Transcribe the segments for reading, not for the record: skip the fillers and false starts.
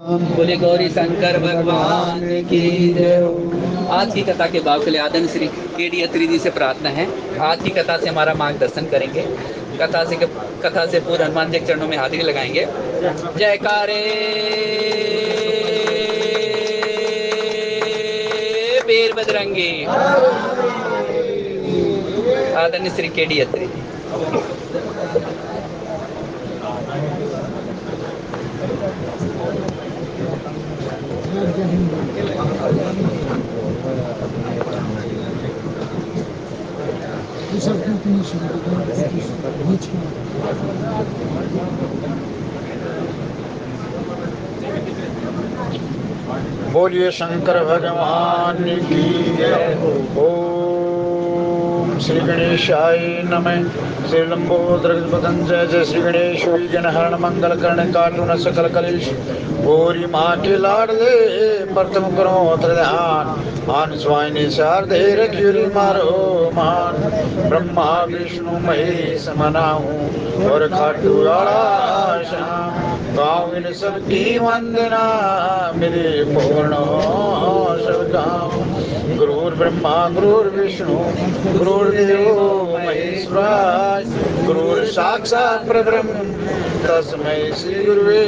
बोले गौरी शंकर भगवान की जय हो। आज की कथा के भाव के लिए आदरणीय श्री के.डी. अत्री जी से प्रार्थना है, आज की कथा से हमारा मार्गदर्शन करेंगे। कथा से पूर्व हनुमान जी के चरणों में हाजिरी लगाएंगे। जयकारे वीर बजरंगी। आदरणीय श्री के.डी. अत्री जी। बोलिए शंकर भगवान की जय। ओम श्री गणेशाय नमः। श्री लंबोदर जय जय श्री गणेश विघ्नहरण मंगल कर्ण काटुन सकल कलेश। गौरी माँ के लाडले प्रथम करो ध्यान। आन स्वाइनी शारदे रखियुरी मारो मान। ब्रह्मा विष्णु महेश मनाऊं और खाटू वाला श्याम। गाँव इन सबकी वंदना मेरे पूर्ण सब काम। गुरुर् ब्रह्मा गुरुर्विष्णु गुरुर्देवो महेश्वराय। गुरुर् साक्षात् परब्रह्म तस्मै श्री गुरुवे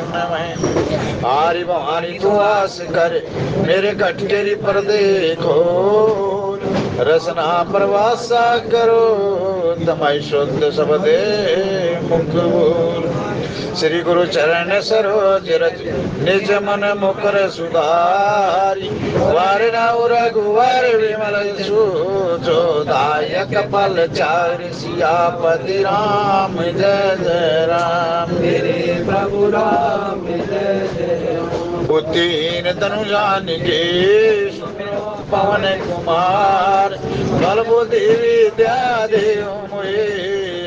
नमः। आरि भवानी तू आस कर मेरे कटकेरी पर देखो। रसना प्रवासा करो तमय शुद्ध सबदे मुख बोल। श्री गुरु चरण सरोज रज निज मन मुकर सुधारी। वारणाउ रघुवर विमल सुजो दायक पल चार। सियापति राम जय जय राम। मेरे प्रभु राम जय जय राम। बुद्धिहीन तनु जानिके पवन कुमार। बल बुद्धि विद्या देहु मोहे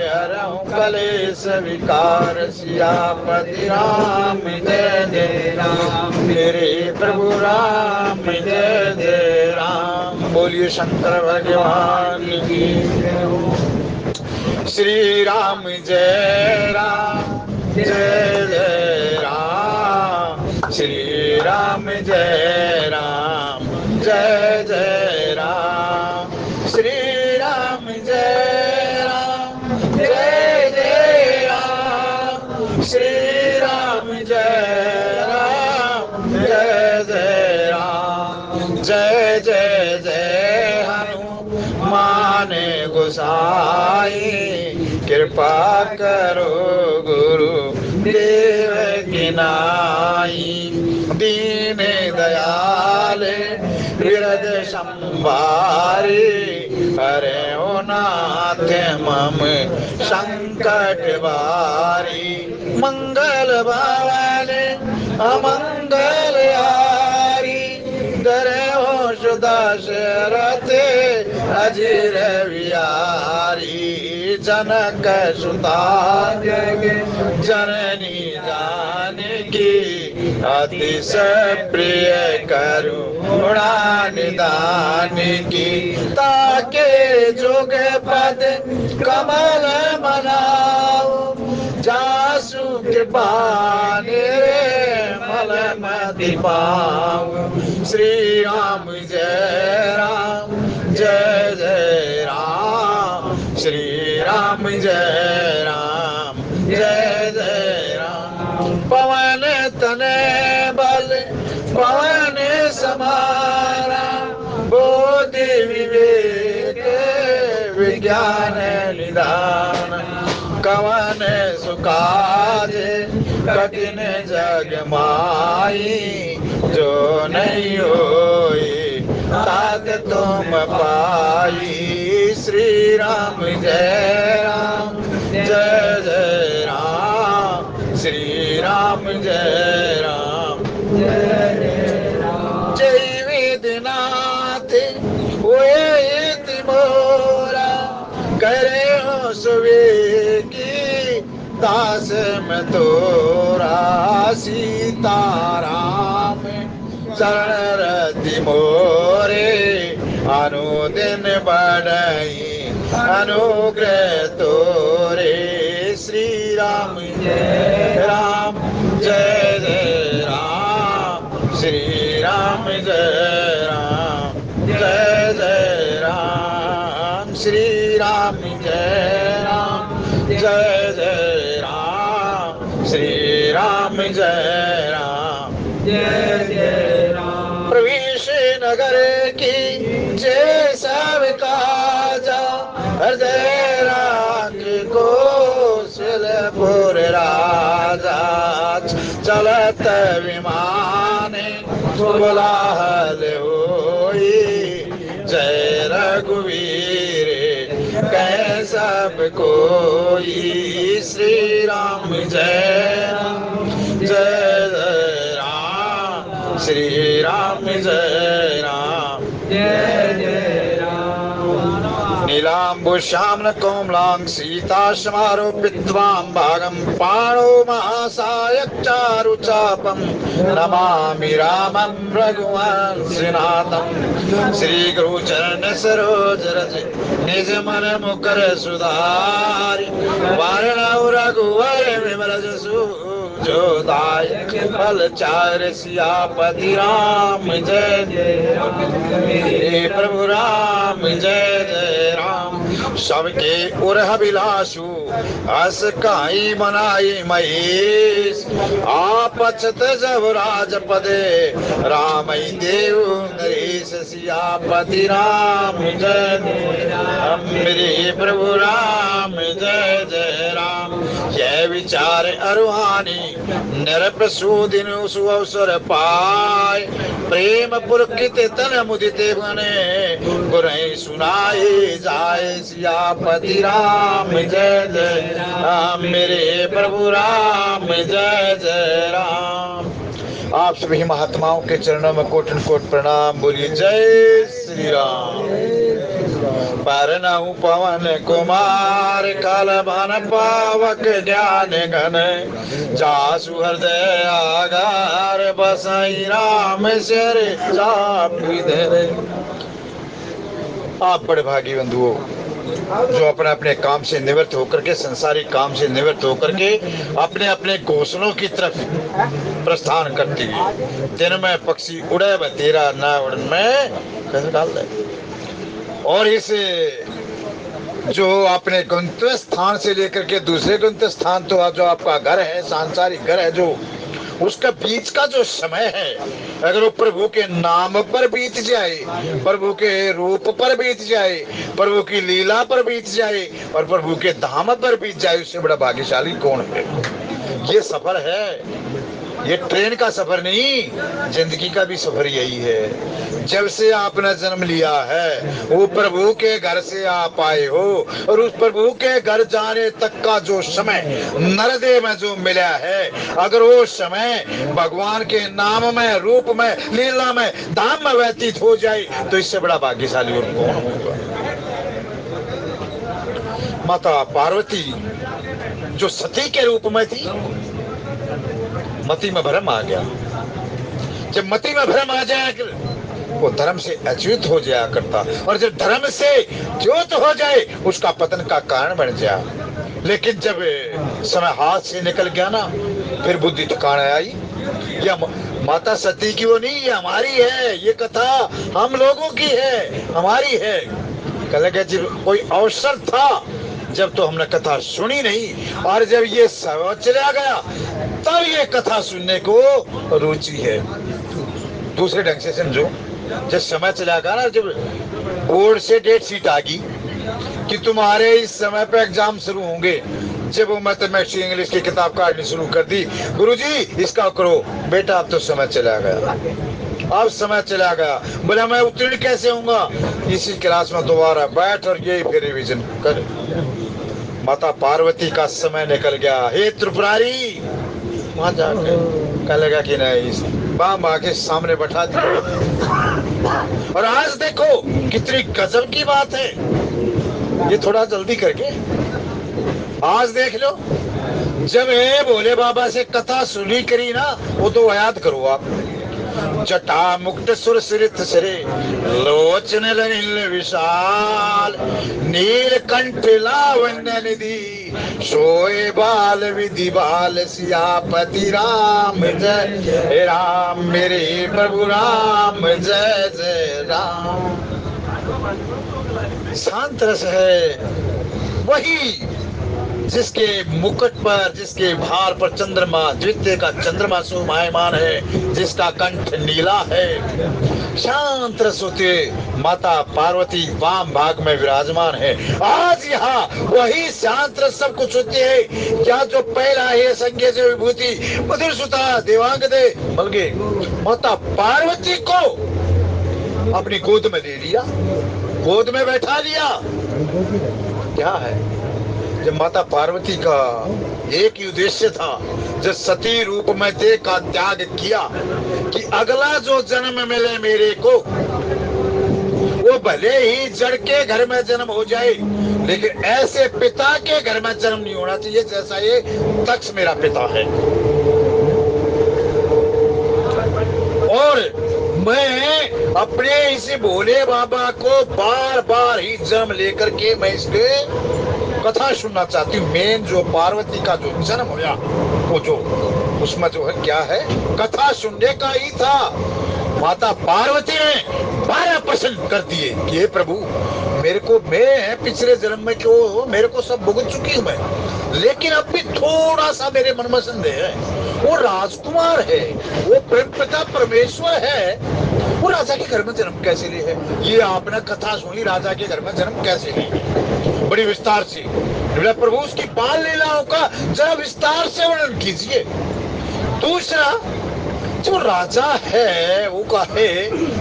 हरहु कलेश विकार। सियापति राम जय जय राम। मेरे प्रभु राम जय जय राम। बोलिए शंकर भगवान की। श्री राम जय राम जय जय राम। श्री राम जय राम जय जय राम। श्री राम जय राम जय जय राम। श्री राम जय राम जय जय राम। जय जय जय हनुमान गोसाई। कृपा करो गुरु देव की नाई। दीन दयाल विरद संभारी। हरे ओ नाथ मम संकट बारी। मंगल भवानी अमंगल हारी। धरे हो सुदशरथ अजिर विहारी। जनक सुता जननी जानकी। अतिशय प्रिय करुणा निदान की। ताके जोग पद कमल मनाओ। जासु कृपा निर्मल मति पाओ। श्री राम जय राम जय जय राम। श्री राम जय राम जय जय राम। पवन तने बल पवन समारा। बोधि विवेक विज्ञान निदान। कवन सुकाज कठिन जग माई। जो नहीं होई तात तुम पाई। श्री राम जय राम जय जय राम। श्री राम जय राम जय जय राम। जय वेदनाथ होए मोरा। करे हो सुवेगी दास में तोरा। सीताराम चरण रति मोरे। अनुदिन बढ़ई अनुग्रह तोरे। श्री राम जय राम जय जय राम। जय राम, जय जय राम, श्री राम जय राम, जय जय राम, श्री राम जय राम, जय जय राम। प्रवेश नगर की जय सब काजा, हृदय राख कौशलपुर राजा, चलत विमान कोलाहल होई, जय रघुवीर कह सब कोई, श्री राम जय राम, जय जय राम, श्री राम जय राम, जय जय राम। नीलाम्बुश्याम्न कोमलांग सीता समारोपित्वां भागं पाणो महासायक चारु चापं, नमामि रामं रघुवंशनाथं, श्री गुरु चरण सरोज रज निज मन मुकर सुधारि, वारणौ रघुवर विमल जसु जो दायक फल चार सियापति राम, जय जय राम, मेरे प्रभु राम, जय जय राम। सबके उरह बिलासु हस काई मनाई महेश, आप अछत जब राजपदे राम देव नरेश, सियापति राम, जय जय राम, मेरे प्रभु राम, जय जय राम। जय विचार अरुहानी नरप्रसूदिन सुअवसर पाए, प्रेम पुरकित तन मुदिते बने, गुरहि सुनाए जाए, सियापति राम, जय जय राम, मेरे प्रभु राम, जय जय राम। आप सभी महात्माओं के चरणों में कोटन कोट प्रणाम, बोलिए जय श्री राम। परनहु पवन कुमार काल बन पावक ज्ञान घन, जासु हृदय आगार बसई राम सिर चापि धरे। आप बड़े भागी बंधुओं जो अपने अपने काम से निवृत्त होकर के, संसारिक काम से निवृत्त होकर के अपने अपने घोंसलों की तरफ प्रस्थान करती है। दिन में पक्षी उड़े व तेरा न उड़न में कैसे डाल दे। और इस जो अपने गंतव्य स्थान से लेकर के दूसरे गंतव्य स्थान, तो जो आपका घर है, सांसारिक घर है, जो उसका बीच का जो समय है, अगर वो प्रभु के नाम पर बीत जाए, प्रभु के रूप पर बीत जाए, प्रभु की लीला पर बीत जाए और प्रभु के धाम पर बीत जाए, उससे बड़ा भाग्यशाली कौन है। ये सफर है, ये ट्रेन का सफर नहीं, जिंदगी का भी सफर यही है। जब से आपने जन्म लिया है वो प्रभु के घर से आप आए हो, और उस प्रभु के घर जाने तक का जो समय नरदेह में जो मिला है, अगर वो समय भगवान के नाम में, रूप में, लीला में, धाम में व्यतीत हो जाए, तो इससे बड़ा भाग्यशाली और कौन होगा। माता पार्वती जो सती के रूप में थी, मति में भ्रम आ गया। जब मति में भ्रम आ जाए, वो धर्म से अच्युत हो जाया करता, और जब धर्म से च्युत हो जाए उसका पतन का कारण बन जाए। लेकिन जब समय हाथ से निकल गया ना, फिर बुद्धि ठिकाने आई। या माता सती की वो नहीं, ये हमारी है, ये कथा हम लोगों की है, हमारी है। कह लगे जब कोई अवसर था, जब तो हमने कथा सुनी नहीं, और जब ये समय चला गया तब ये कथा सुनने को रुचि है। दूसरे ढंग से समझो, जब समय चला गया ना, जब बोर्ड से डेट शीट आ गई कि तुम्हारे इस समय पे एग्जाम शुरू होंगे, जब वो मैथमेटिक्स इंग्लिश की किताब काटनी शुरू कर दी, गुरुजी इसका करो, बेटा अब तो समय चला गया, अब समय चला गया। बोला मैं उत्तीर्ण कैसे होऊंगा, इसी क्लास में दोबारा बैठ और यही फिर रिविजन कर। माता पार्वती का समय निकल गया। हे त्रिपुरारी, वहां जाकर कह लगा कि नहीं, बाम आके सामने बैठा दिया। और आज देखो कितनी गजब की बात है, ये थोड़ा जल्दी करके आज देख लो। जब भोले बाबा से कथा सुनी करी ना, वो तो याद करो आप, जटा मुक्त सुर सिरित सिरे लोचन लनिल विशाल नीलकंठ लावण्य निधि सोए बाल विधि बाल सियापति राम जय राम मेरे प्रभु राम जय जय राम। शांत रस है वही जिसके मुकुट पर, जिसके भार पर चंद्रमा, द्वितीय का चंद्रमा शोभायमान है, जिसका कंठ नीला है। शांत रस होते माता पार्वती वाम भाग में विराजमान है। आज यहाँ वही शांत रस सब कुछ होते है। क्या जो पहला है संज्ञा से विभूति मधुर सुता देवांग दे बल्कि माता पार्वती को अपनी गोद में ले लिया, गोद में बैठा लिया। क्या है, जब माता पार्वती का एक ही उद्देश्य था, जब सती रूप में देह का त्याग किया कि अगला जो जन्म मिले मेरे को वो भले ही जड़ के घर में जन्म हो जाए, लेकिन ऐसे पिता के घर में जन्म नहीं होना चाहिए जैसा ये तक्ष मेरा पिता है। और मैं अपने इसी भोले बाबा को बार बार ही जन्म लेकर के मैं इसके कथा सुनना चाहती हूँ। मेन जो पार्वती का जो जन्म होया वो जो उसमें जो है क्या है, कथा सुनने का ही था। माता पार्वती ने 12 प्रश्न कर दिए कि हे प्रभु मेरे को, मैं पिछले जन्म में क्यों मेरे को सब भुगत चुकी हूँ मैं, लेकिन अब भी थोड़ा सा मेरे मन में संदेह है। वो राजकुमार है, वो पिता परमेश्वर है, वो राजा के घर में जन्म कैसे लिए है? ये आपने कथा सुनी, राजा के घर में जन्म कैसे लिए, बड़ी विस्तार से। प्रभु उसकी बाल लीलाओं का जरा विस्तार से वर्णन कीजिए। दूसरा, जो राजा है वो कहे,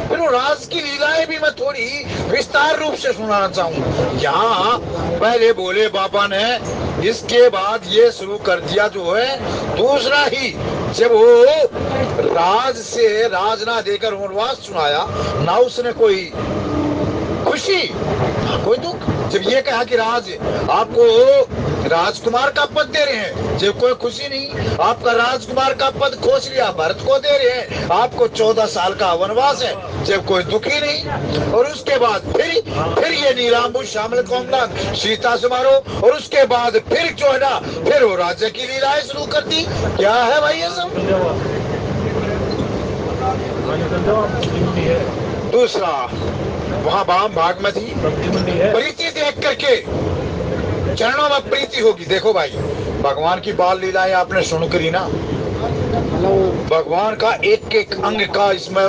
फिर वो राज की लीलाएं भी मैं थोड़ी विस्तार रूप से सुनाना चाहूँ। यहाँ पहले बोले बाबा ने, इसके बाद ये शुरू कर दिया जो है दूसरा ही। जब वो राज से राज ना देकर वनवास सुनाया ना, उसने कोई खुशी कोई दुख। जब ये कहा कि राज आपको राजकुमार का पद दे रहे हैं, जब कोई खुशी नहीं। आपका राजकुमार का पद खोज लिया, भरत को दे रहे हैं। आपको 14 साल का वनवास है, जब कोई दुखी नहीं। और उसके बाद फिर ये नीलांबु श्यामल कोमल सीता से मारो, और उसके बाद फिर जो है ना, फिर वो राज्य की लीलाएं शुरू कर दी। क्या है भाई ये सब? दूसरा, वहां वाम भाग में थी प्रीति देख करके, चरणों में प्रीति होगी। देखो भाई, भगवान की बाल लीलाएं आपने सुन करी ना, भगवान का एक एक अंग का इसमें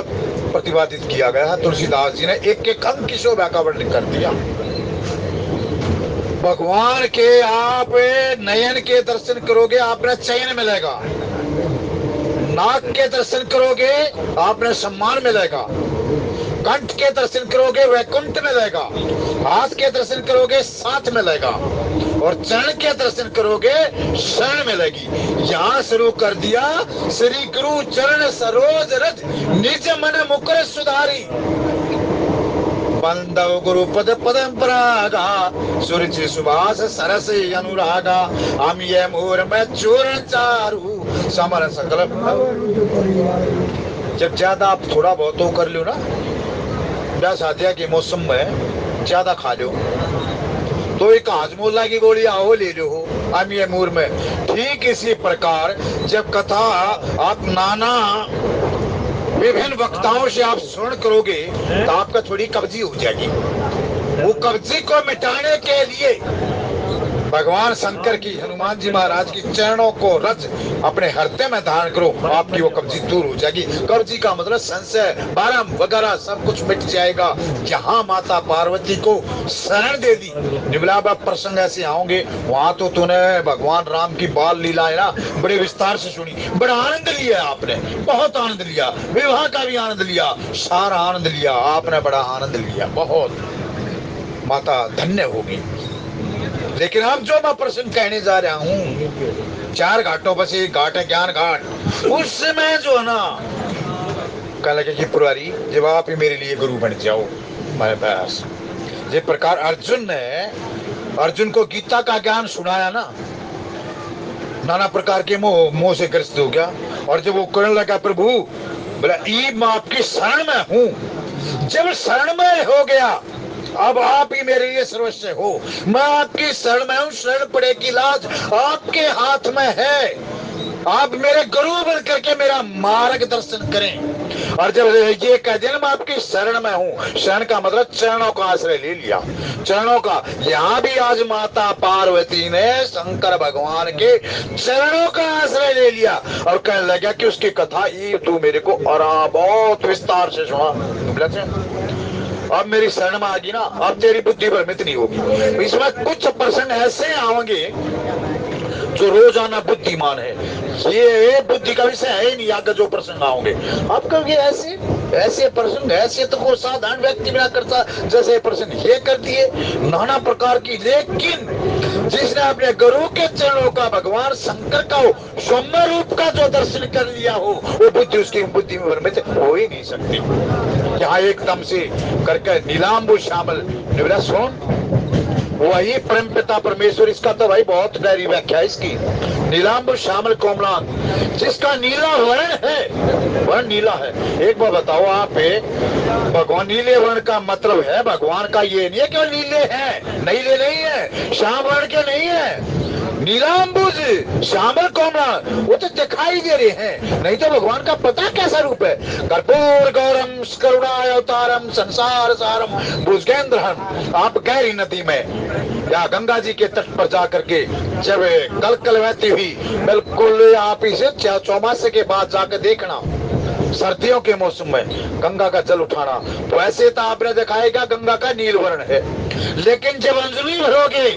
प्रतिपादित किया गया है। तुलसीदास जी ने एक एक अंग की शोभा का वर्णन कर दिया। भगवान के आप नयन के दर्शन करोगे आपने चयन मिलेगा, नाक के दर्शन करोगे आपने सम्मान मिलेगा, कंठ के दर्शन करोगे वैकुंठ मिलेगा, हाथ के दर्शन करोगे साथ मिलेगा, और चरण के दर्शन करोगे शरण मिलेगी। यहाँ शुरू कर दिया, श्री गुरु चरण सरोज रज निज मन मुकुर सुधारी, बंदव गुरु पद पदम परागा सुरुचि सुभाष सरस अनुरागा, हम ये मोर में चूर्ण चारू समर सकल। जब ज्यादा आप थोड़ा बहुत तो कर लो ना, ब्याह शादिया के मौसम में ज्यादा खा लो तो एक हाजमोला की गोली आओ ले लो हम ये मूर में। ठीक इसी प्रकार जब कथा आप नाना विभिन्न वक्ताओं से आप श्रवण करोगे तो आपका थोड़ी कब्जी हो जाएगी। वो कब्जी को मिटाने के लिए भगवान शंकर की, हनुमान जी महाराज की चरणों को रज अपने हृदय में धारण करो, आपकी वो कब्जी दूर हो जाएगी। कब्जी का मतलब संशय, भरम वगैरह सब कुछ मिट जाएगा। जहाँ माता पार्वती को शरण दे दी, निबलाबा प्रसंग ऐसे आओगे वहां तो तूने भगवान राम की बाल लीलाएं ना बड़े विस्तार से सुनी, बड़ा आनंद लिया आपने, बहुत आनंद लिया, विवाह का भी आनंद लिया, सारा आनंद लिया आपने, बड़ा आनंद लिया, बहुत माता धन्य होगी। लेकिन अब जो मैं प्रश्न कहने जा रहा हूँ, 4 घाटों पर से एक घाट है ज्ञान घाट। उस समय जो है ना कह लगे कि पुरारी जब आप ही मेरे लिए गुरु बन जाओ मेरे पास। जिस प्रकार अर्जुन ने अर्जुन को गीता का ज्ञान सुनाया ना, नाना प्रकार के मोह से ग्रस्त हो गया। और जब वो कहने लगा प्रभु बोला ई मैं आपकी शरण में हूं। जब शरण में हो गया, अब आप ही मेरे लिए सर्वस्व हो। मैं आपकी शरण में हूं, शरण पड़े की लाज आपके हाथ में है। आप मेरे गुरु बन करके मेरा मार्गदर्शन करें। और जब ये कह दिया मैं आपकी शरण में हूं, शरण का मतलब चरणों का आश्रय ले लिया, चरणों का। यहां भी आज माता पार्वती ने शंकर भगवान के चरणों का आश्रय ले लिया और कहने लगा कि उसकी कथा ये तू मेरे को और बहुत विस्तार से सुना। अब मेरी शरण में आ गई ना, अब तेरी बुद्धि भ्रमित नहीं होगी। इसमें कुछ प्रश्न ऐसे आएंगे जो रोजाना बुद्धिमान है, ये बुद्धि का विषय है ही नहीं। आगे जो प्रसंग आओगे आप कहोगे ऐसे ऐसे प्रसंग, ऐसे तो कोई साधारण व्यक्ति भी ना करता जैसे प्रसंग ये कर दिए, नाना प्रकार की। लेकिन जिसने अपने गुरु के चरणों का, भगवान शंकर का हो, सौम्य रूप का जो दर्शन कर लिया हो, वो बुद्धि उसकी बुद्धि में भ्रमित हो ही नहीं सकती। यहाँ एकदम से करके नीलांबु श्यामल निवला सोन, वही परम पिता परमेश्वर। इसका तो भाई बहुत गहरी व्याख्या है इसकी। नीलांबु श्यामल कोमलांग, जिसका नीला वर्ण है, वर्ण नीला है। एक बार बताओ आप, भगवान नीले वर्ण का मतलब है भगवान का ये नहीं है कि वो नीले हैं, नीले नहीं है, श्याम वर्ण के नहीं है। नीलांबुज श्यामल कोमलांग, वो तो दिखाई दे रहे हैं, नहीं तो भगवान का पता कैसा रूप है। कर्पूर गौरम करुणावतारम संसार सारम भुजगेंद्रहम। आप गहरी नदी में या गंगा जी के तट पर जाकर के जब कल बहती हुई, बिल्कुल आप इसे चौमासे के बाद जाकर देखना, सर्दियों के मौसम में गंगा का जल उठाना, वैसे तो आपने दिखाएगा गंगा का नील वर्ण है। लेकिन जब अंजलि भरोगे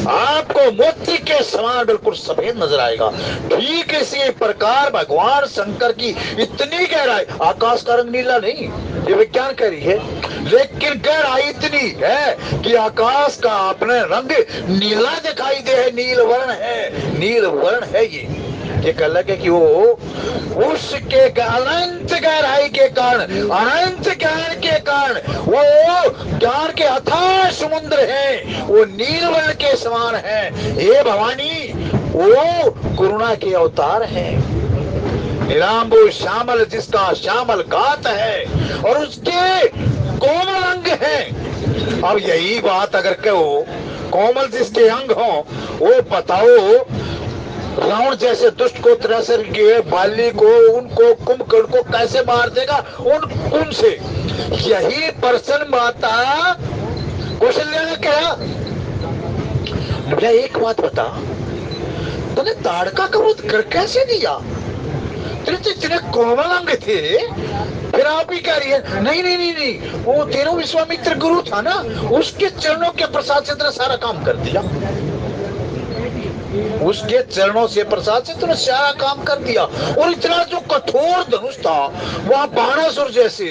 आपको मोती के समान बिल्कुल सफेद नजर आएगा। ठीक इसी प्रकार भगवान शंकर की इतनी गहराई, आकाश का रंग नीला नहीं, ये विज्ञान कह रही है, लेकिन गहराई इतनी है कि आकाश का अपने रंग नीला दिखाई दे है, नील वर्ण है, नील वर्ण है। ये कह लगे कि वो उसके अनंत गहराई के कारण, अनंत ज्ञान के कारण, वो ज्ञान के अथाह समुद्र है, वो नील वर्ण के समान है। हे भवानी, वो करुणा के अवतार है। नीलांबु श्यामल, जिसका श्यामल गात है और उसके कोमल अंग है। अब यही बात अगर कहो, कोमल जिसके अंग हो, वो बताओ रावण जैसे दुष्ट को, त्रैसर के बाली को, उनको कुंभकर्ण को कैसे मार देगा उनसे। यही प्रसन्न माता कौशल्या ने कहा, मुझे एक बात बता, तूने ताड़का का वध कर कैसे दिया? तेरे कोमल अंग थे, फिर आप ही कह रही है नहीं नहीं नहीं नहीं, वो तेरा विश्वामित्र गुरु था ना, उसके चरणों के प्रसाद से तेरा सारा काम कर दिया, उसके चरणों से प्रसाद से तूने सारा काम कर दिया। और इतना जो कठोर धनुष था, वहां बाणासुर जैसे,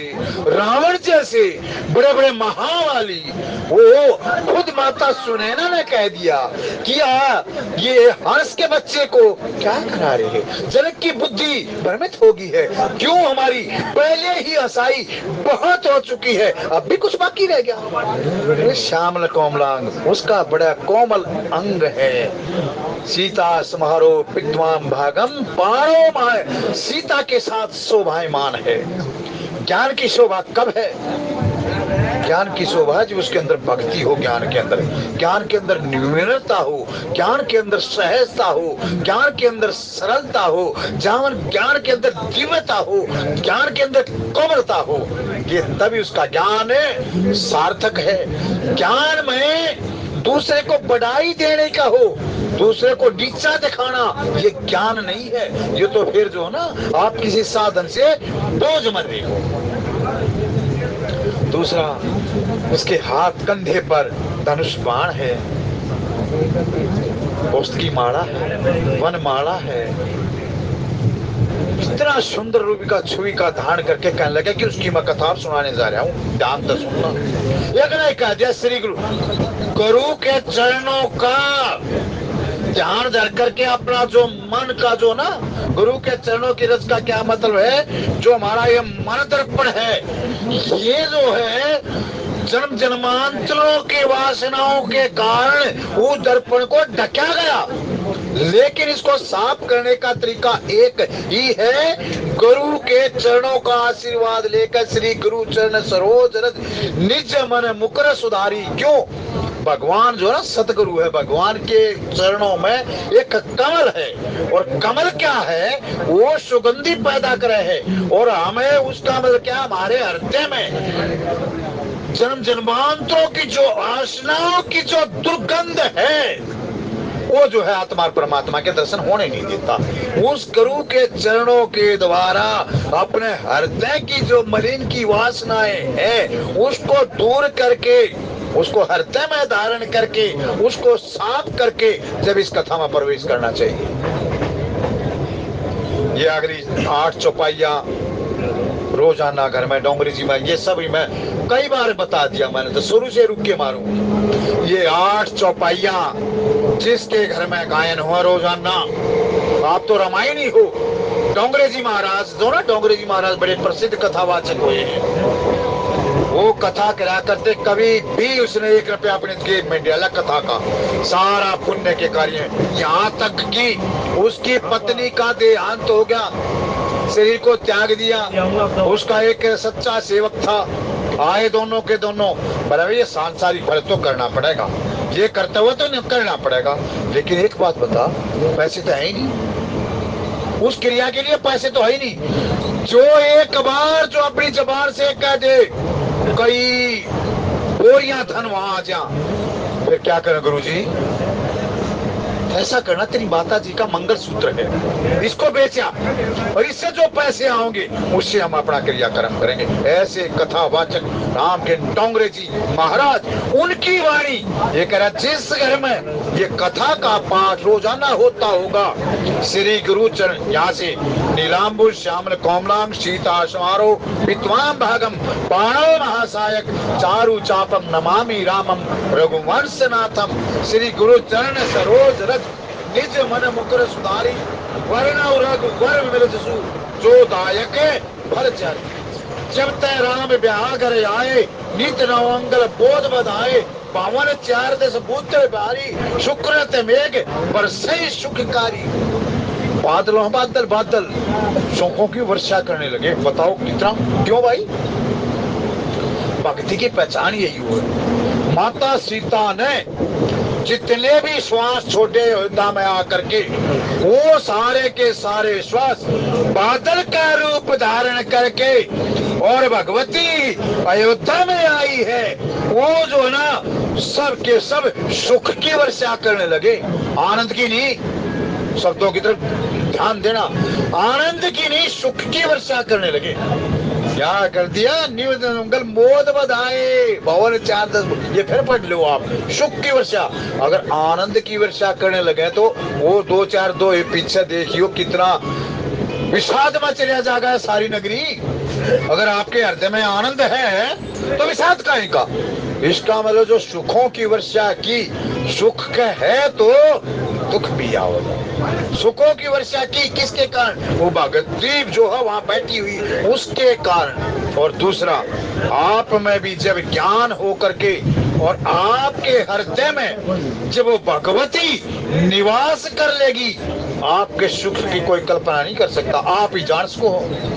रावण जैसे बड़े बड़े महावाली, वो खुद माता सुनैना ने कह दिया कि ये हंस के बच्चे को क्या करा रहे हैं, जनक की बुद्धि भ्रमित होगी है, क्यों हमारी पहले ही हंसाई बहुत हो चुकी है, अब भी कुछ बाकी रह गया। श्यामल कोमलांग, उसका बड़ा कोमल अंग है। सीता समारो विद्वान भागम पारो माय, सीता के साथ शोभायमान है। ज्ञान की शोभा कब है? ज्ञान की शोभा जब उसके अंदर भक्ति हो, ज्ञान के अंदर, ज्ञान के अंदर निर्मलता हो, ज्ञान के अंदर सहजता हो, ज्ञान के अंदर सरलता हो, ज्ञान के अंदर दिव्यता हो, ज्ञान के अंदर कोमलता हो, ये तभी उसका ज्ञान सार्थक है। ज्ञान में दूसरे को बढ़ाई देने का हो, दूसरे को नीचा दिखाना, ये ज्ञान नहीं है। ये तो फिर जो ना आप किसी साधन से बोझ मर रहे हो। दूसरा, इसके हाथ कंधे पर धनुष बाण है, पुष्प की माला है, वन माला है। इतना सुंदर रूप का छुई का धारण करके कहने लगे कि उसकी मैं कथा सुनाने जा रहा हूँ, ध्यान से सुनना। एक कह दिया श्री गुरु के चरणों का ध्यान धर करके अपना जो मन का जो ना, गुरु के चरणों की रस का क्या मतलब है, जो हमारा ये मन दर्पण है, ये जो है जन्म जन्मांतरों की वासनाओं के कारण उस दर्पण को ढका गया। लेकिन इसको साफ करने का तरीका एक ही है, गुरु के चरणों का आशीर्वाद लेकर। श्री गुरु चरण सरोज रज निज मन मुकर सुधारी। क्यों? भगवान जो है सतगुरु है, भगवान के चरणों में एक कमल है, और कमल क्या है? वो सुगंधि पैदा करे है, और हमें उसका मतलब क्या? हमारे हृदय में जन्म जन्मांतरों की जो वासनाओं की जो दुर्गंध है, वो जो है आत्मा और परमात्मा के दर्शन होने नहीं देता। उस गुरु के चरणों के द्वारा अपने हृदय की जो मलिन की वासनाएं है, उसको दूर करके, उसको हृदय में धारण करके, उसको साफ करके जब इस कथा में प्रवेश करना चाहिए। ये अगली 8 चौपाइयां रोजाना घर में डोंगरी जी में, ये सब मैं कई बार बता दिया, मैंने तो शुरू से रुक के मारूं। ये 8 चौपाइयां जिसके घर में गायन हुआ रोजाना, आप तो रामायण ही हो। डोंगरे जी महाराज जो ना, डोंगरे जी महाराज बड़े प्रसिद्ध कथावाचक हुए हैं। वो कथा करा करते, कभी भी उसने 1 रुपया अपने जेब में डाला कथा का, सारा पुण्य के कार्य। यहाँ तक कि उसकी पत्नी का देहांत हो गया, शरीर को त्याग दिया, उसका एक सच्चा सेवक था, आए दोनों के दोनों, बराबर ये सांसारिक फल तो करना पड़ेगा, ये कर्तव्य तो करना पड़ेगा, लेकिन एक बात बता, पैसे तो है ही नहीं, उस क्रिया के लिए पैसे तो है ही नहीं। जो एक बार जो अपनी जबान से कह दे कई बोरियां धन वहां आ जा, फिर क्या करें गुरुजी? ऐसा करना तेरी माता जी का मंगल सूत्र है, इसको बेचा और इससे जो पैसे आओगे उससे हम अपना क्रियाक्रम करेंगे। ऐसे कथावाचक राम के डोंगरे जी महाराज, उनकी वाणी ये कह रहा, जिस घर में ये कथा का पाठ रोजाना होता होगा, श्री गुरु चरण, यहाँ से नीलांबुज श्यामल कोमलांग सीता समारो विद्वान भागम पाणव महासायक चारु चापम नमामि रामम रघुवंशनाथम। श्री गुरु चरण सरोज रज निज मन मुकर सुधारी, वर्ण रघुवर मिल जसु जो दायक फल चारी। जब तय राम ब्याह कर आए, नित नवंगल बोध बधाए, पावन 4 दस पुत्र भारी, शुक्र ते मेघ बरसई सुखकारी। बादलों बादल बादल शोकों की वर्षा करने लगे। बताओ कितना, क्यों भाई? भक्ति की पहचान यही हुई। माता सीता ने जितने भी श्वास छोटे अयोध्या में आकर के, वो सारे के सारे श्वास बादल का रूप धारण करके, और भगवती अयोध्या में आई है, वो जो है ना सब के सब सुख की वर्षा करने लगे, आनंद की नहीं। शब्दों की तरफ ध्यान देना, आनंद की नहीं, सुख की वर्षा करने लगे। क्या कर दिया? निवंगल मोद बधाए, भवन 4 10, ये फिर पढ़ लो आप। सुख की वर्षा, अगर आनंद की वर्षा करने लगे तो वो 2 4 2 पीछे देखियो कितना विषाद में चलिया जाएगा सारी नगरी। अगर आपके हृदय में आनंद है तो विषाद काहे का? इसका मतलब जो सुखों की वर्षा की, सुख का है तो दुख भी आओगे। सुखों की वर्षा की किसके कारण? वो भगवती जो है वहां बैठी हुई उसके कारण। और दूसरा, आप में भी जब ज्ञान हो करके और आपके हृदय में जब वो भगवती निवास कर लेगी, आपके सुख की कोई कल्पना नहीं कर सकता। आप ही जान सको।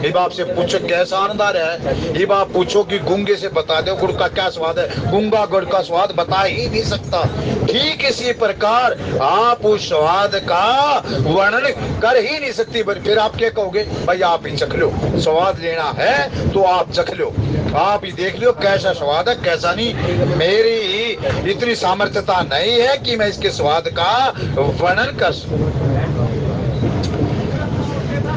ये बाप से पूछो कैसा आनंद आ रहा है, ये बाप पूछो कि गूंगे से बता दो गुड़ का क्या स्वाद है, गूंगा गुड़ का स्वाद बता ही नहीं सकता। ठीक इसी प्रकार आप उस स्वाद का वर्णन कर ही नहीं सकती। फिर आप क्या कहोगे? भाई आप ही चख लो, स्वाद लेना है तो आप चख लो, आप ही देख लो कैसा स्वाद है कैसा नहीं। मेरी इतनी सामर्थ्यता नहीं है कि मैं इसके स्वाद का वर्णन कर सकूं।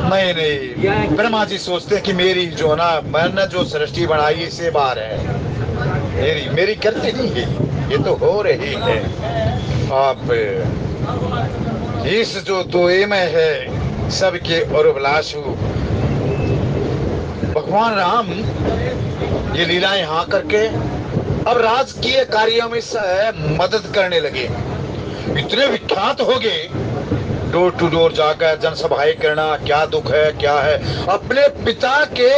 नहीं, ब्रह्मा जी सोचते हैं कि मेरी जो ना मैंने जो सृष्टि बनाई इसे बार है, मेरी करती नहीं है, ये तो हो रही है। आप इस जो दोए में है सबके और अभिलाषु भगवान राम ये लीलाएं यहाँ करके अब राजकीय कार्यों में मदद करने लगे। इतने विख्यात हो गए, डोर टू डोर जाकर जनसभाएं करना, क्या दुख है क्या है। अपने पिता के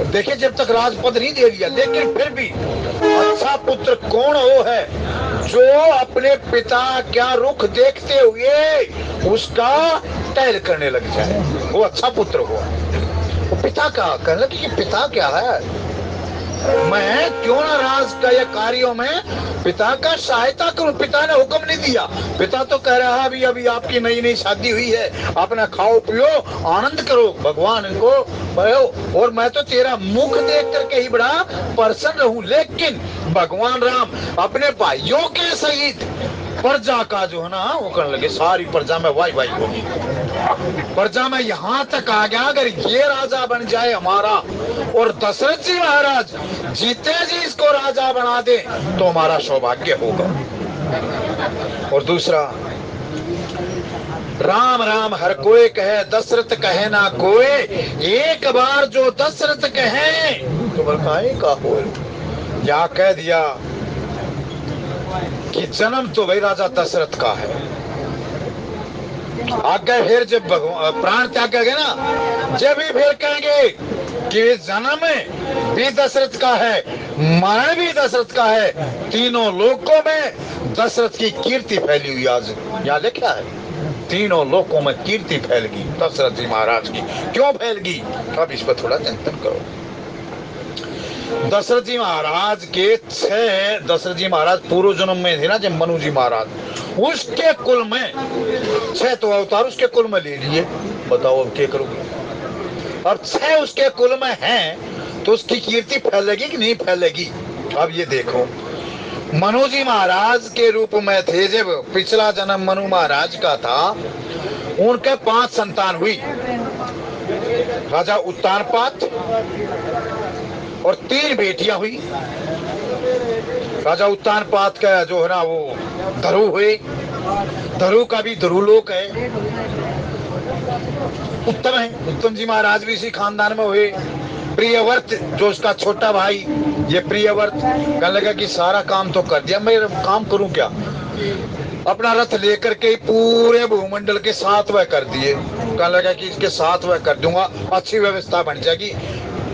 देखिए जब तक राजपद नहीं दे दिया, लेकिन फिर भी अच्छा पुत्र कौन हो है जो अपने पिता क्या रुख देखते हुए उसका टहल करने लग जाए, वो अच्छा पुत्र हुआ। वो पिता का कहने लगे कि पिता क्या है, मैं क्यों ना राज का या कार्यों में पिता का सहायता करूं। पिता ने हुक्म नहीं दिया, पिता तो कह रहा है अभी आपकी नई नई शादी हुई है, अपना खाओ पियो आनंद करो, भगवान इनको भयो, और मैं तो तेरा मुख देख करके ही बड़ा प्रसन्न रहूं। लेकिन भगवान राम अपने भाइयों के सहित प्रजा का जो है ना वो करने लगे, सारी प्रजा में वाई वाई होगी। प्रजा में यहाँ तक आ गया अगर ये राजा बन जाए हमारा और दशरथ जी महाराज जीते जी इसको राजा बना दे तो हमारा सौभाग्य होगा। और दूसरा, राम राम हर कोई कहे दशरथ कहे ना कोई, एक बार जो दशरथ कहे तो बलकाए का हो। या कह दिया कि जन्म तो वही राजा दशरथ का है। आगे फिर जब प्राण त्याग करेंगे ना, जब भी फिर कहेंगे कि जन्म भी दशरथ का है, मरण भी दशरथ का है, तीनों लोकों में दशरथ की कीर्ति फैली हुई। आज यहाँ लिखा है तीनों लोकों में कीर्ति फैल गई दशरथ जी महाराज की। क्यों फैल गई, अब इस पर थोड़ा चिंतन करो। दशरथ जी महाराज के 6 दशरथ जी महाराज पूर्व जन्म में थे ना, जब मनु जी महाराज, उसके कुल में 6 तो अवतार उसके कुल में ले लिए। बताओ अब क्या करोगे। अब 6 उसके कुल में हैं तो उसकी कीर्ति फैलेगी कि नहीं फैलेगी। अब ये देखो, मनु जी महाराज के रूप में थे जब पिछला जन्म मनु महाराज का था, उनके 5 संतान हुई। राजा उत्तानपाद और 3 बेटियां हुई। राजा उत्तानपाद का जो है ना वो धरु हुए, धरु का भी धरुलोक है। उत्तम है, उत्तम जी महाराज भी इसी खानदान में हुए। प्रियव्रत जो उसका छोटा भाई, ये प्रियव्रत कहने लगा कि सारा काम तो कर दिया, मैं काम करूं क्या। अपना रथ लेकर के पूरे भूमंडल के 7 वह कर दिए। कहने लगा कि इसके 7 वह कर दूंगा, अच्छी व्यवस्था बन जाएगी,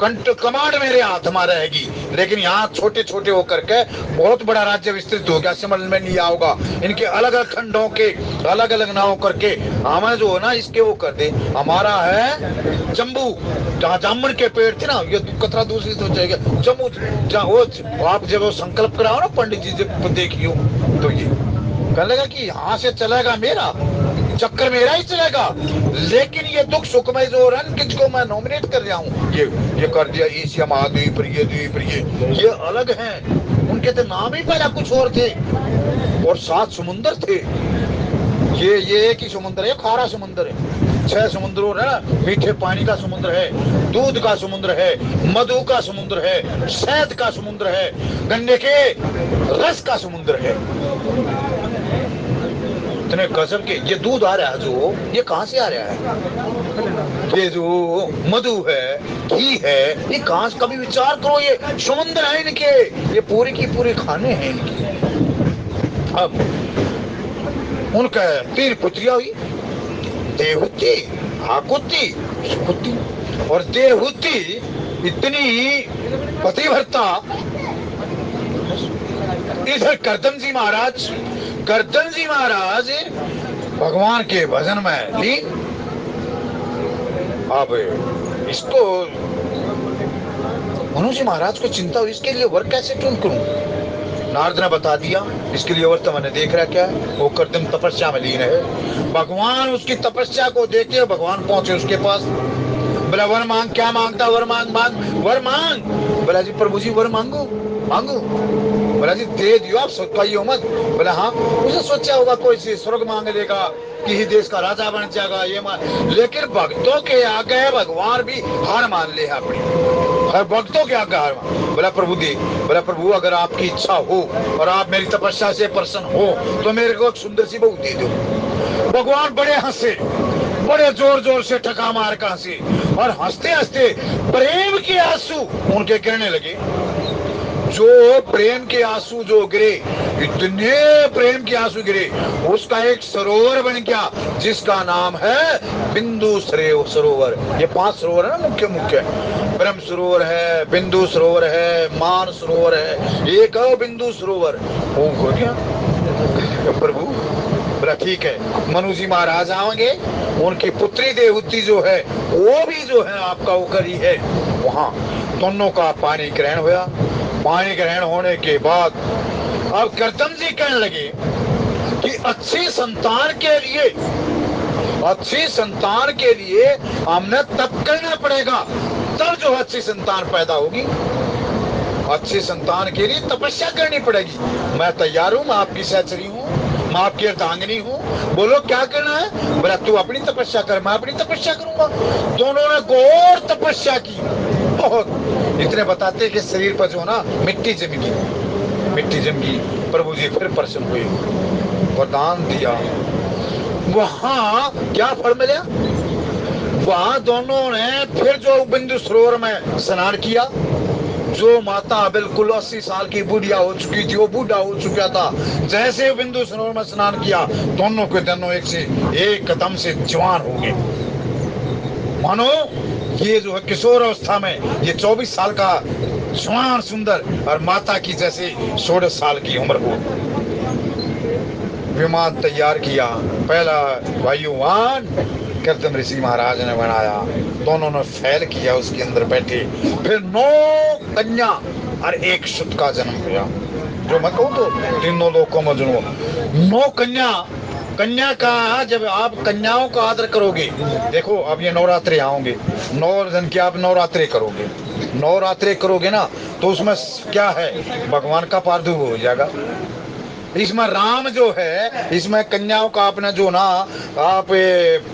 कमांड मेरे हाथ में रहेगी। लेकिन यहाँ छोटे छोटे होकर के बहुत बड़ा राज्य विस्तृत हो गया, समझ में नहीं आओगा। इनके अलग अलग खंडों के अलग अलग नाव करके हमें जो है ना इसके वो कर दे। हमारा है जम्बू, जहाँ जामुन के पेड़ थे ना, ये कतरा दूसरी तो जाएगा जम्बू, जहाँ वो आप जब वो संकल्प कराओ ना पंडित जी जब देखियो तो ये कहने लगा कि यहाँ से चलेगा मेरा चक्कर, मेरा ही चलेगा। लेकिन ये दुख सुख में जो रन किसको मैं नॉमिनेट कर रहा हूँ, ये कर दिया एशिया महाद्वीप, ये अलग हैं। उनके तो नाम ही पहला कुछ और थे और 7 समुंदर थे। ये एक ही समुद्र है, खारा समुद्र है। 6 समुद्रों है, मीठे पानी का समुद्र है, दूध का समुद्र है, मधु का समुद्र है, शहद का समुद्र है, गन्ने के रस का समुद्र है। इतने गजब के ये दूध आ रहा है जो, ये कहाँ से आ रहा है। ये जो मधु है, घी है, ये कहाँ से, कभी विचार करो, ये समुद्र है इनके, ये पूरे की पूरे खाने हैं इनके। अब उनका 3 पुत्रियां हुई, देवहूति, आकुति, सुकुति। और देवहूति इतनी पतिव्रता, इधर करदम जी महाराज भगवान के भजन में ली। अब इसको मनु जी महाराज को चिंता हुई, इसके लिए वर कैसे क्यों करूं। नारद ने बता दिया इसके लिए वर तो मैंने देख रहा क्या है, वो करदम तपस्या में लीन है। भगवान उसकी तपस्या को देखे, भगवान पहुंचे उसके पास। बोला वर मांग, क्या मांगता, वर मांग। बोला जी प्रभु जी वर मांगू। बोला जी दे दियो, आप सोचियो मत। बोला हाँ, उसे सोचा होगा कोई सी स्वर्ग मांग लेगा, किसी देश का राजा बन जाएगा, ये मान। लेकिन भक्तों के आगे भगवान भी हार मान ले अपनी, हर भक्तों के आगे हार मान। बोला प्रभु दे। बोला प्रभु अगर आपकी इच्छा हो और आप मेरी तपस्या से प्रसन्न हो तो मेरे को एक सुंदर सी बहू दे दो। भगवान बड़े हंसे, बड़े जोर जोर से ठका मार कर हंसे, और हंसते हंसते प्रेम के आंसू उनके गिरने लगे। जो प्रेम के आंसू जो गिरे, इतने प्रेम के आंसू गिरे, उसका एक सरोवर बन गया जिसका नाम है बिंदु सरोवर। ये 5 सरोवर है ना मुख्य, ब्रह्म सरोवर है, बिंदु सरोवर है, मान सरोवर है, एक बिंदु सरोवर। हो गया प्रभु बोला ठीक है, मनु जी महाराज आएंगे, उनकी पुत्री देवहूति जो है वो भी जो है आपका ऊपर ही है। वहां दोनों का पानी ग्रहण हुआ। पानी ग्रहण होने के बाद अब कर्दम जी कहने लगे कि अच्छी संतान के लिए हमने तप करना पड़ेगा, तब जो अच्छी संतान पैदा होगी। अच्छी संतान के लिए तपस्या करनी पड़ेगी। मैं तैयार हूँ, मैं आपकी सहचरी हूँ, मैं आपकी अर्धांगिनी हूँ, बोलो क्या करना है। बोला तू अपनी तपस्या कर, मैं अपनी तपस्या करूंगा। दोनों ने घोर तपस्या की, बहुत। इतने बताते कि शरीर पर जो ना मिट्टी जम गई। प्रभु जी फिर प्रसन्न हुए, वरदान दिया। वहां क्या फल मिला? वहां दोनों ने फिर जो बिंदु सरोवर में स्नान किया। जो माता बिल्कुल 80 साल की बुढ़िया हो चुकी थी, वो बूढ़ा हो चुका था। जैसे बिंदु सरोवर में स्नान किया, दोनों के दोनों एक कदम से जवान हो गए। मानो ये जो है किशोर अवस्था में ये 24 साल का जवान सुंदर, और माता की जैसे 16 साल की उम्र हो। विमान तैयार किया, पहला वायुयान कर्दम ऋषि महाराज ने बनाया। दोनों ने फैल किया, उसके अंदर बैठे। फिर 9 कन्या और 1 सुत का जन्म हुआ। जो मैं कहूँ तो तीनों लोकों में जन्म। 9 कन्या का, जब आप कन्याओं का आदर करोगे, देखो अब ये नवरात्रे आओगे, 9 दिन की आप नवरात्रे करोगे ना, तो उसमें क्या है, भगवान का प्रादुर्भाव हो जाएगा। इसमें राम जो है, इसमें कन्याओं का आपने जो ना आप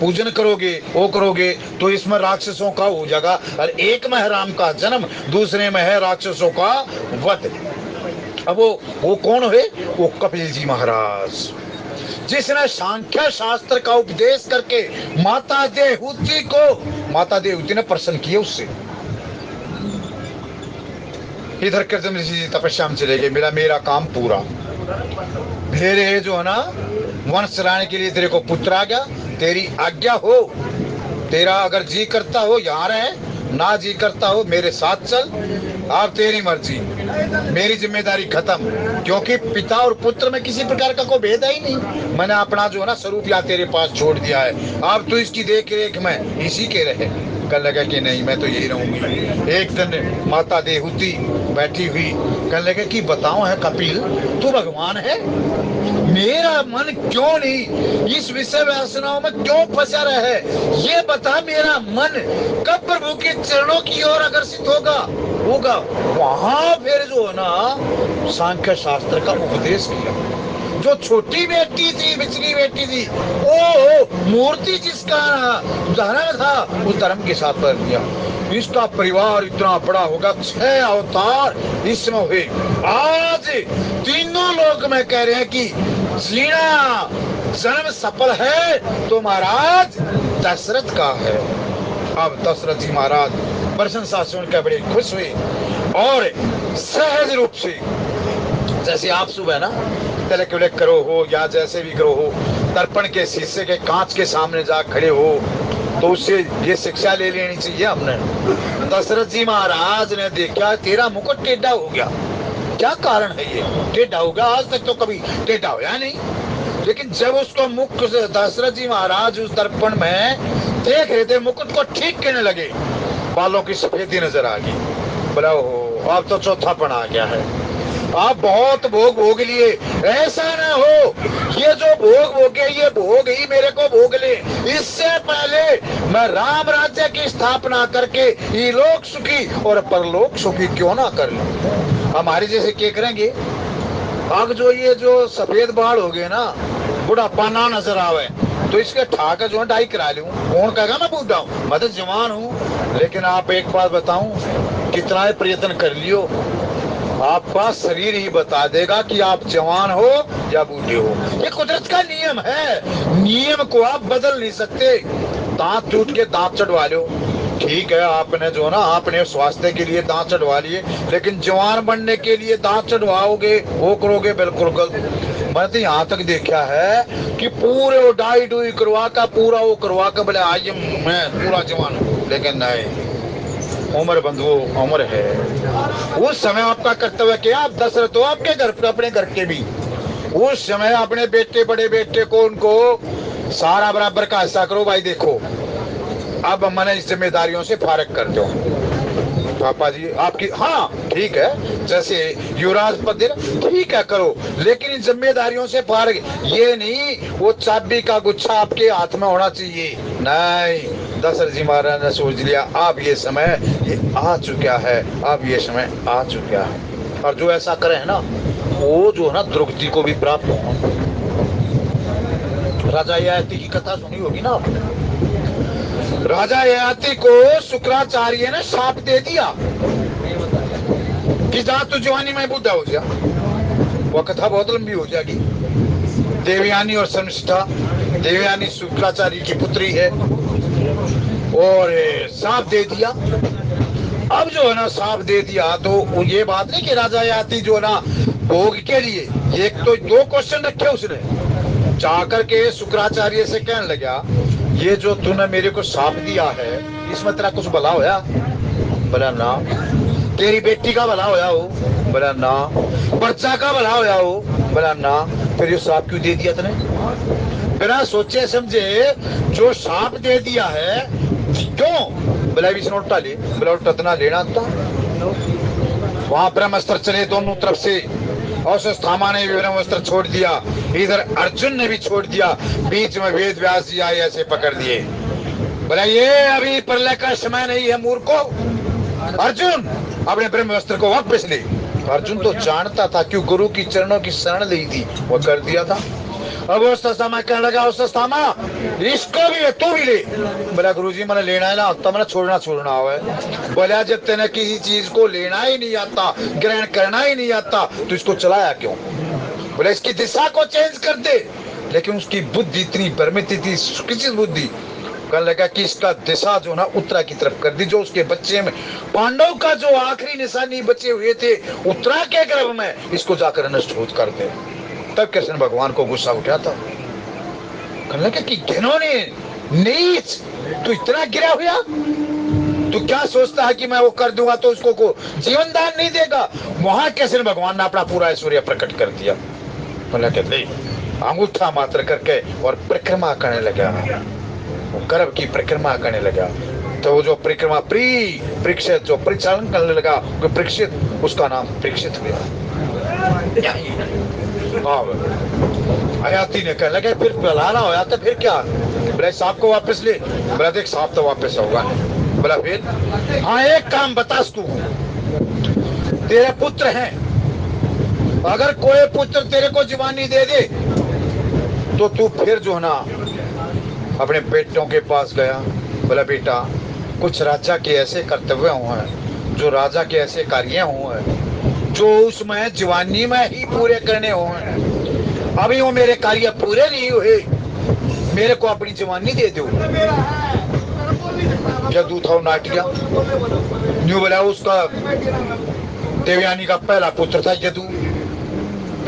पूजन करोगे, वो करोगे, तो इसमें राक्षसों का हो जाएगा। और एक में है राम का जन्म, दूसरे में है राक्षसों का वध। अब वो कौन है? वो कपिल जी महाराज, जिसने सांख्य शास्त्र का उपदेश करके माता देवहूति ने प्रसन्न किया उससे। इधर कर्दम ऋषि जी तपस्या में चले गए। मेरा काम पूरा। मेरे जो है ना वंश चलाने के लिए तेरे को पुत्र आ गया, तेरी आज्ञा हो। तेरा अगर जी करता हो यहाँ रहे, ना जी करता हो मेरे साथ चल। अब तेरी मर्जी, मेरी जिम्मेदारी खत्म। क्योंकि पिता और पुत्र में किसी प्रकार का कोई भेद ही नहीं। मैंने अपना जो है ना स्वरूप यहाँ तेरे पास छोड़ दिया है। अब तू इसकी देख रेख में इसी के रहे। कहने लगा कि नहीं, मैं तो यही रहूंगी। एक दिन माता देवहूति बैठी हुई, कहने लगे कि बताओ है कपिल, तू भगवान है, मेरा मन क्यों नहीं इस विषय वासनाओं में क्यों फंसा रहा है? ये बता, मेरा मन कब प्रभु के चरणों की ओर आकर्षित होगा। वहां फिर जो है ना सांख्य शास्त्र का उपदेश किया। जो छोटी बेटी थी, बिचली बेटी थी, वो मूर्ति जिसका धर्म था, उस धर्म के साथ कर दिया। इसका परिवार इतना बड़ा होगा, 6 अवतार इसमें हुए। आज तीनों लोग में कह रहे हैं कि जीना जन्म सफल है तो महाराज दशरथ का है। अब दशरथ जी महाराज प्रशंसा सुनकर बड़े खुश हुए और सहज रूप से, जैसे आप सुबह ना तिलक विलक करो हो या जैसे भी करो हो, दर्पण के शीशे के कांच के सामने जा खड़े हो, तो उससे ये शिक्षा ले लेनी चाहिए हमने। दशरथ जी महाराज ने देखा तेरा मुकुट टेढ़ा हो गया, क्या कारण है ये टेढ़ा हो गया? आज तक तो कभी टेढ़ा होया नहीं। लेकिन जब उसको मुख से दशरथ जी महाराज उस दर्पण में देख रहे थे, मुकुट को ठीक करने लगे, बालों की सफेदी नजर आ गई। बोला हो, अब तो चौथापन आ गया है, आप बहुत भोग भोग लिए, ऐसा ना हो ये जो भोग भोगे ये भोग ही मेरे को भोग ले। इससे पहले मैं राम राज्य की स्थापना करके इलोक सुखी और परलोक सुखी क्यों ना कर लूं। हमारे जैसे क्या करेंगे? अब जो ये जो सफेद बाल हो गए ना, बुढ़ापा ना नजर आवे, तो इसके ठाकर जो है डाई करा लूं। कौन कहेगा मैं बूढ़ा हूं? मैं तो जवान हूं। लेकिन आप एक बात बताऊं, कितना ही प्रयत्न कर लियो, आपका शरीर ही बता देगा कि आप जवान हो या बूढ़े हो। ये कुदरत का नियम है, नियम को आप बदल नहीं सकते। दांत टूट के दांत चढ़वा लो, ठीक है, आपने जो ना आपने स्वास्थ्य के लिए दांत चढ़वा लिए, लेकिन जवान बनने के लिए दांत चढ़वाओगे, वो करोगे, बिल्कुल गलत। मैंने तो यहाँ तक देखा है कि पूरे वो डाई डुई करवा का पूरा वो करवा कर बोले आई मैं पूरा जवान हूँ, लेकिन नहीं, उम्र बंधु उम्र है। उस समय आपका कर्तव्य क्या? आप दशरथ हो, आपके घर पे, अपने घर के भी उस समय अपने बेटे बड़े बेटे को उनको सारा बराबर का हिस्सा करो भाई। देखो अब मैंने इस जिम्मेदारियों से फारग कर दो पापा जी आपकी। हाँ ठीक है, जैसे युवराज पद ठीक है करो, लेकिन इन जिम्मेदारियों से फारग। ये नहीं वो चाबी का गुच्छा आपके हाथ में होना चाहिए। नहीं, दशरथ जी महाराज ने सोच लिया अब ये समय ये आ चुका है, अब ये समय आ चुका है। और जो ऐसा करे है ना वो जो है ना द्रौपदी को भी प्राप्त हो। राजा ययाति की कथा सुनी होगी ना आपने। राजा ययाति को शुक्राचार्य ने शाप दे दिया कि जा तू जवानी में बुद्धा हो जा। वो कथा बहुत लंबी हो जाएगी। देवयानी और शर्मिष्ठा, देवयानी शुक्राचार्य की पुत्री है और शाप दे दिया। अब जो है ना शाप दे दिया तो ये बात नहीं कि राजा ययाति जो है ना भोग के लिए, एक तो दो क्वेश्चन रखे उसने। जाकर के शुक्राचार्य से कहने लगा ये जो तूने मेरे को शाप दिया है इसमें तेरा कुछ भला होया? बोला ना। तेरी बेटी का भला होया हो? बोला ना। बच्चा का भला होया हो? बोला ना। फिर ये शाप क्यों दे दिया तूने? बिना सोचे समझे जो शाप दे दिया है क्यों? बोला नोटा ले। बोला टतना लेना था। वहां ब्रह्मास्त्र चले दोनों तरफ से, और स्थामा ने भी ब्रह्मास्त्र छोड़ दिया, इधर अर्जुन ने भी छोड़ दिया, बीच में वेद व्यास जी आए ऐसे पकड़ दिए। बोला ये अभी प्रलय का समय नहीं है मूर्खो। अर्जुन अपने ब्रह्मास्त्र को वापस ले। अर्जुन तो जानता था क्यों गुरु की चरणों की शरण ली थी, वो कर दिया था। अब उस्तामा कहने लगा उस्तामा इसको भी तू भी ले। बोला गुरुजी मैंने लेना है ना तब मैंने छोड़ना है। बोला जब तेने किसी चीज को लेना ही नहीं आता, ग्रहण करना ही नहीं आता तो इसको चलाया क्यों? बोला इसकी दिशा को चेंज कर दे। लेकिन उसकी बुद्धि इतनी भ्रमित थी, किसी बुद्धि कहने लगा कि इसका दिशा जो ना उत्तरा की तरफ कर दी। जो उसके बच्चे में पांडव का जो आखिरी निशानी बचे हुए थे उत्तरा के गर्भ में, इसको जाकर नष्ट हो कर दे। तब कृष्ण भगवान को गुस्सा उठा था। कहने लगा कि घिनौने नीच तू इतना गिरा हुआ, तू क्या सोचता है कि मैं वो कर दूंगा तो उसको को जीवन दान नहीं देगा? वहां कृष्ण भगवान ने अपना पूरा ऐश्वर्य प्रकट कर दिया। बोला कि नहीं, अंगूठा मात्र करके और परिक्रमा करने लगा, वो गर्भ की परिक्रमा करने लगा। तो वो जो परिक्रमा परीक्षित जो परिचालन करने लगा, परीक्षित उसका नाम परीक्षित हुआ। हयाती ने कहने लगे फिर बुलाना हो जाता फिर क्या? बोला सांप को वापस ले। बोला देख सांप तो वापस होगा। बोला फिर? हाँ एक काम बता तू, तेरे पुत्र हैं, अगर कोई पुत्र तेरे को जवानी दे दे तो तू फिर जो है ना अपने बेटों के पास गया। बोला बेटा कुछ राजा के ऐसे कर्तव्य हुए हैं, जो राजा के ऐसे कार्य हुए हैं जो उसमें जवानी में ही पूरे करने हुए। अभी वो मेरे कार्य पूरे नहीं हुए, मेरे को अपनी जवानी दे दो। जदू था नाटिया न्यू बोला, उसका देवयानी का पहला पुत्र था जदू।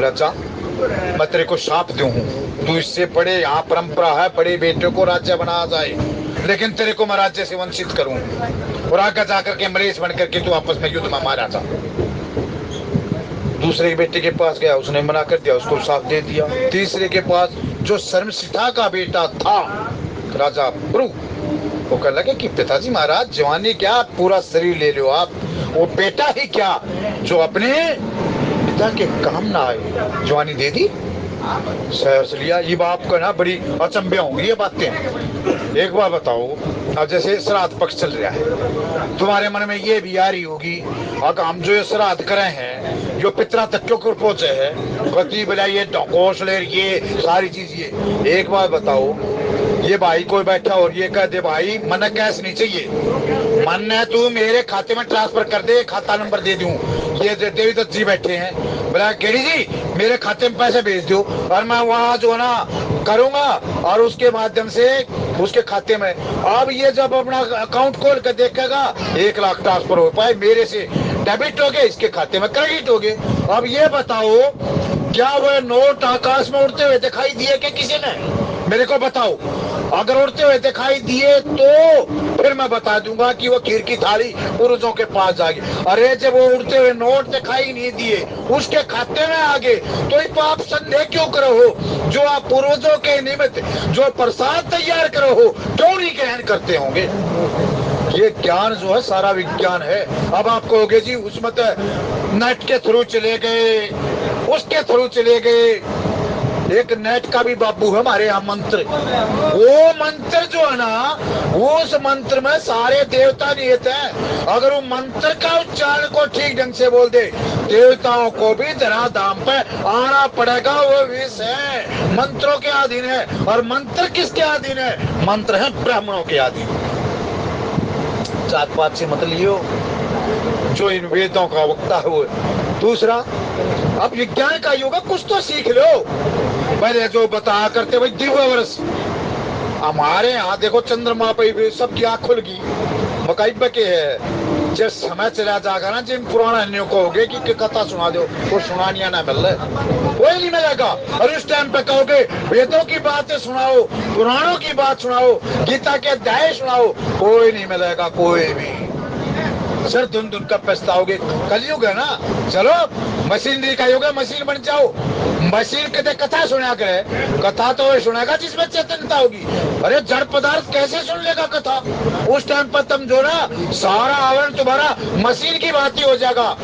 राजा मैं तेरे को शाप दूं, तू इससे बड़े यहाँ परंपरा है बड़े बेटे को राज्य बना जाए, लेकिन तेरे को मैं राज्य से वंचित करूं और आगे जाकर के मरीज बन करके तू आपस में युद्ध में मारा जा। दूसरे बेटे के पास गया, उसने मना कर दिया, उसको शाप दे दिया। तीसरे के पास जो शर्मिष्ठा का बेटा था राजा प्रु, वो कहने लगे कि पिताजी महाराज जवानी क्या पूरा शरीर ले लो आप, वो बेटा ही क्या जो अपने पिता के काम ना आए जवानी दे दी। सहर्ष लिया। ये बाप को ना बड़ी अचंभे होंगी ये बातें। एक बार बताओ, अब जैसे श्राद्ध पक्ष चल रहा है, तुम्हारे मन में ये भी आ रही होगी अगर हम जो श्राद्ध करे हैं जो पितरा तक क्यों पहुंचे है, कति बोला ये घोंसले ये सारी चीज। ये एक बार बताओ, ये भाई कोई बैठा और ये कह दे भाई मन कैश नहीं चाहिए, मन है तू मेरे खाते में ट्रांसफर कर दे, खाता नंबर दे दूं। ये देवी दत्त जी बैठे हैं, बोला केडी जी मेरे खाते में पैसे भेज दो और मैं वहाँ जो है ना करूंगा और उसके माध्यम से उसके खाते में। अब ये जब अपना अकाउंट खोल कर देखेगा 1 लाख ट्रांसफर हो पाए, मेरे से डेबिट हो गए, इसके खाते में क्रेडिट हो गए। अब ये बताओ क्या वो नोट आकाश में उड़ते हुए दिखाई दिए कि किसी ने? मेरे को बताओ। अगर उड़ते हुए दिखाई दिए तो फिर मैं बता दूंगा कि वो खीर की थाली पूर्वजों के पास जाएगी। अरे जब वो उड़ते हुए नोट दिखाई नहीं दिए, उसके खाते में आ गए, तो आप संदेह क्यों करो हो? जो आप पूर्वजों के निमित्त जो प्रसाद तैयार करो हो, क्यों नहीं ग्रहण करते होंगे? ये ज्ञान जो है सारा विज्ञान है। अब आप कहोगे जी उसमें तो नेट के थ्रू चले गए, उसके थ्रू चले गए। एक नेट का भी बाबू है हमारे यहाँ मंत्र, वो मंत्र जो है ना, उस मंत्र में सारे देवता निहित हैं। अगर वो मंत्र का उच्चारण को ठीक ढंग से बोल दे, देवताओं को भी धराधाम पे आना पड़ेगा। वो विष है, मंत्रों के अधीन है। और मंत्र किसके अधीन है? मंत्र है ब्राह्मणों के अधीन। जात पात से मत लियो, जो इन वेदों का वक्ता है वो। दूसरा, अब विज्ञान का युग है, कुछ तो सीख लो। पहले जो बताया करते भाई दिव्य वर्ष, हमारे यहाँ देखो चंद्रमा पे सबकी आँख खुल गई, मकाई बके है। जब समय चला जाएगा ना, जिन पुराने को होगे कि कथा सुना दो, वो सुनानिया ना मिल रहा, कोई नहीं मिलेगा। और उस टाइम पे कहोगे वेदों की बातें सुनाओ, पुराणों की बात सुनाओ, गीता के अध्याय सुनाओ, कोई नहीं मिलेगा, कोई भी। सर धुन धुन का पछताओगे। कलयुग है ना, चलो मशीनरी का युग है, मशीन बन जाओ। मशीन कहते कथा सुना करे, कथा तो वही सुनेगा जिसमें चेतनता होगी। अरे जड़ पदार्थ कैसे सुन लेगा कथा? उस टाइम पर तुम जो ना सारा आवरण तुम्हारा मशीन की बात ही हो जाएगा।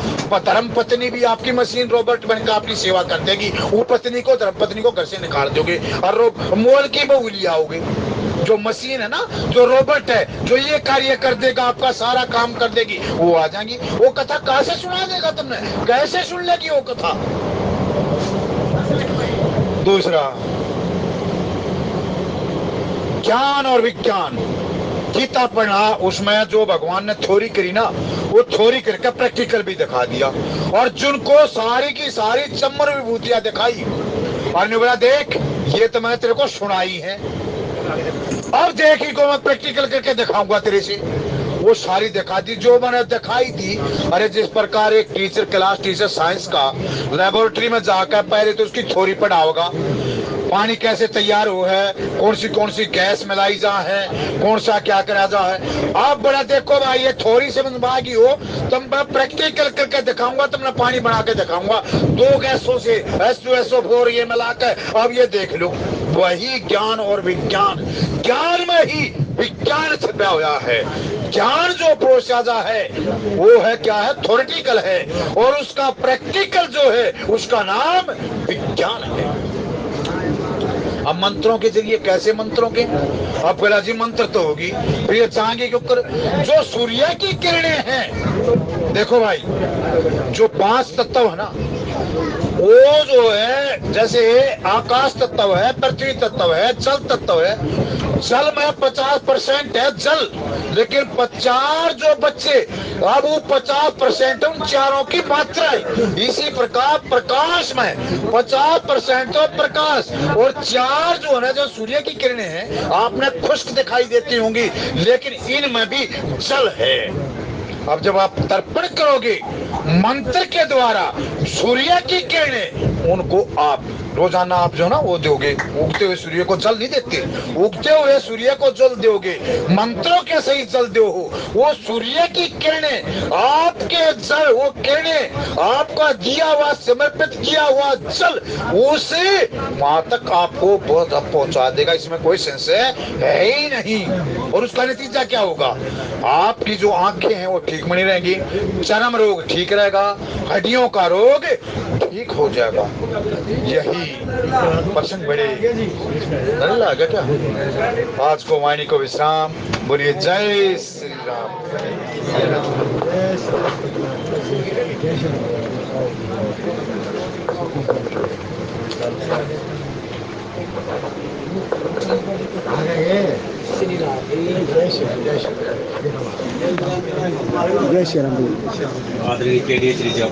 धर्म पत्नी भी आपकी मशीन रोबोट बनकर आपकी सेवा कर देगी। वो पत्नी को, धर्म पत्नी को घर से निकाल दोगे और मोल की बहु लिया आओगे। जो मशीन है ना, जो रोबोट है, जो ये कार्य कर देगा, आपका सारा काम कर देगी, वो आ जाएंगी। वो कथा कैसे सुना देगा तुमने? कैसे सुन लेगी वो कथा? दूसरा, ज्ञान और विज्ञान। गीता पढ़ा, उसमें जो भगवान ने थ्योरी करी ना, वो थ्योरी करके प्रैक्टिकल भी दिखा दिया। और जिनको सारी की सारी चमर विभूतियां दिखाई और ने बोला देख ये तो मैंने तेरे को सुनाई है, अब देखी को मैं प्रैक्टिकल करके दिखाऊंगा तेरे से। वो सारी दिखा दी जो मैंने दिखाई थी। अरे जिस प्रकार एक टीचर, क्लास टीचर साइंस का लेबोरेटरी में जाकर पहले तो उसकी थ्योरी पढ़ा होगा, पानी कैसे तैयार हुआ है, कौन सी गैस मिलाई जा है, कौन सा क्या करा जा है। आप बड़ा देखो भाई, ये थ्योरी से बनवागी हो, तुम प्रैक्टिकल करके दिखाऊंगा, तुमने पानी बना के दिखाऊंगा 2 गैसों से H2SO4 ये मिलाकर, अब ये देख लो। वही ज्ञान और विज्ञान, ज्ञान में ही विज्ञान छिपा हुआ है। ज्ञान जो प्रोसाजा है वो है क्या है? थ्योरेटिकल है। और उसका प्रैक्टिकल जो है उसका नाम विज्ञान है। अब मंत्रों के जरिए, कैसे मंत्रों के? अब जी मंत्र तो होगी, फिर चाहेंगे के ऊपर जो सूर्य की किरणें हैं। देखो भाई, जो 5 तत्व है ना, वो जो है जैसे आकाश तत्व है, पृथ्वी तत्व है, जल तत्व है। जल में 50% है जल, लेकिन 50 जो बच्चे, अब वो 50% उन चारों की मात्रा है। इसी प्रकार प्रकाश में 50% तो प्रकाश, और 4 जो है ना, जो सूर्य की किरणें हैं, आपने खुश्क दिखाई देती होंगी, लेकिन इनमें भी जल है। अब जब आप तर्पण करोगे मंत्र के द्वारा सूर्य की किरणें, उनको आप रोजाना आप जो ना वो दोगे। उगते हुए सूर्य को जल नहीं देते, उगते हुए सूर्य को जल दोगे, मंत्रों के सही जल दो हो। वो सूर्य की किरणें आपके जल, वो किरणें आपका दिया हुआ, समर्पित किया हुआ जल, उसे वहां तक आपको पहुंचा देगा। इसमें कोई संशय है ही नहीं। और उसका नतीजा क्या होगा? आपकी जो आंखें हैं वो ठीक बनी रहेंगी, चर्म रोग ठीक रहेगा, हड्डियों का रोग ठीक हो जाएगा। यही प्रसंग बड़े डर लगा क्या? आज को वाणी को विश्राम। बोलिए जय श्री राम। जय श्री राम। आदरणीय के लिए श्री जय